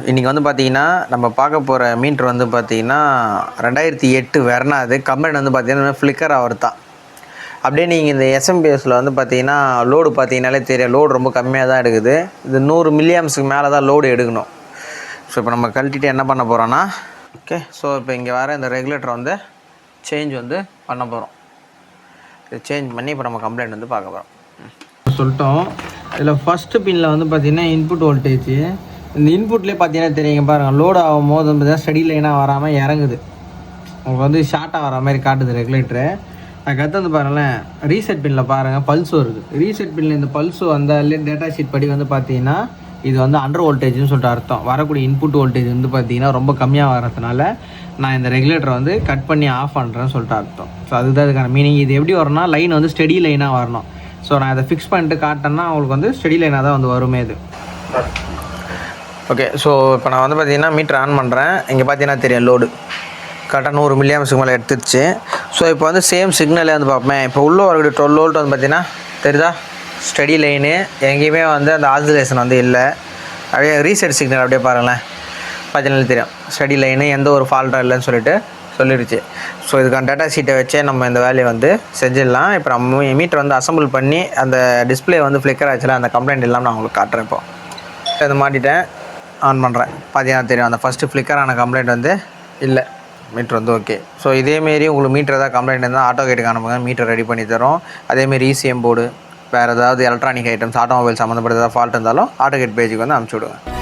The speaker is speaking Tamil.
இன்றைக்கி வந்து பார்த்திங்கன்னா நம்ம பார்க்க போகிற மீட்ரு வந்து பார்த்திங்கன்னா 2008 வெர்னா. அது கம்பெனி வந்து பார்த்திங்கன்னா ஃப்ளிக்கர் அவர் தான். அப்படியே நீங்கள் இந்த எஸ்எம்பிஎஸில் வந்து பார்த்திங்கன்னா லோடு பார்த்திங்கனாலே தெரியும், லோடு ரொம்ப கம்மியாக தான் எடுக்குது. இது 100 மில்லியம்ஸுக்கு மேலே தான் லோடு எடுக்கணும். ஸோ இப்போ நம்ம கழட்டிட்டு என்ன பண்ண போகிறோன்னா, ஓகே, ஸோ இப்போ இங்கே வர இந்த ரெகுலேட்டர் வந்து சேஞ்ச் வந்து பண்ண போகிறோம். இது சேஞ்ச் பண்ணி இப்போ நம்ம கம்ப்ளைண்ட் வந்து பார்க்க போகிறோம். சொல்லிட்டோம். இதில் ஃபஸ்ட்டு பின்னில் வந்து பார்த்திங்கன்னா இன்புட் வோல்டேஜ். இந்த இன்புட்லேயே பார்த்தீங்கன்னா தெரியுங்க பாருங்கள், லோடு ஆகும் போது வந்து ஸ்டடி லைனாக வராமல் இறங்குது. உங்களுக்கு வந்து ஷார்ட்டாக வர மாதிரி காட்டுது ரெகுலேட்டரு. அதுக்கடுத்து வந்து பாருங்களேன், ரீசெட் பின்னில் பாருங்கள் பல்ஸும் இருக்குது. ரீசெட் பின்னில் இந்த பல்ஸு வந்த டேட்டா ஷீட் படி வந்து பார்த்தீங்கன்னா இது வந்து அண்டர் வோல்டேஜ்னு சொல்லிட்டு அர்த்தம். வரக்கூடிய இன்புட் வோல்டேஜ் வந்து பார்த்தீங்கன்னா ரொம்ப கம்மியாக வரதுனால நான் இந்த ரெகுலேட்டரை வந்து கட் பண்ணி ஆஃப் பண்ணுறேன்னு சொல்லிட்டு அர்த்தம். ஸோ அதுதான் இதுக்கான மீனிங். இது எப்படி வரும்னா, லைன் வந்து ஸ்டெடி லைனாக வரணும். ஸோ நான் இதை ஃபிக்ஸ் பண்ணிட்டு காட்டேன்னா அவங்களுக்கு வந்து ஸ்டெடி லைனாக தான் வந்து வருமே இது. ஓகே, ஸோ இப்போ நான் வந்து பார்த்திங்கன்னா மீட்டர் ஆன் பண்ணுறேன். இங்கே பார்த்தீங்கன்னா தெரியும் லோடு கரெக்டாக 100 மில்லியம்ஸுக்கு மேலே எடுத்துருச்சு. ஸோ இப்போ வந்து சேம் சிக்னலே வந்து பார்ப்பேன். இப்போ உள்ளே வரக்கூடிய 12 வோல்ட் வந்து பார்த்திங்கன்னா தெரியுதா, ஸ்டடி லைனு, எங்கேயுமே வந்து அந்த ஆசிலேஷன் வந்து இல்லை. அப்படியே ரீசெட் சிக்னல் அப்படியே பாருங்களேன், பார்த்தீங்கன்னா தெரியும் ஸ்டடி லைனு, எந்த ஒரு ஃபால்ட்டும் இல்லைன்னு சொல்லிடுச்சு. ஸோ இதுக்கான டேட்டா ஷீட்டை வச்சே நம்ம இந்த வேலையை வந்து செஞ்சிடலாம். இப்போ நம்ம மீட்டர் வந்து அசம்பிள் பண்ணி அந்த டிஸ்பிளே வந்து ஃப்ளிக்கர் ஆச்சுல, அந்த கம்ப்ளைண்ட் இல்லாமல் நான் உங்களுக்கு காட்டுறேன். இப்போ இதை மாட்டிட்டேன், ஆன் பண்ணுறேன். பார்த்தீங்கன்னா தெரியும் அந்த ஃபஸ்ட்டு ஃப்ளிக்கரான கம்ப்ளைண்ட் வந்து இல்லை, மீட்ரு வந்து ஓகே. ஸோ இதேமாரி உங்களுக்கு மீட்டர் ஏதாவது கம்ப்ளைண்ட் இருந்தால் ஆட்டோ கேட்டுக்கு அனுப்புங்க, மீட்டர் ரெடி பண்ணி தரோம். அதேமாரி இசிஎம் போர்டு, வேறு ஏதாவது எலக்ட்ரானிக் ஐட்டம்ஸ், ஆட்டோமொபைல் சம்மந்தப்பட்ட ஏதாவது ஃபால்ட் இருந்தாலும் ஆட்டோ கேட் பேஜுக்கு வந்து அனுப்பிச்சி விடுங்க.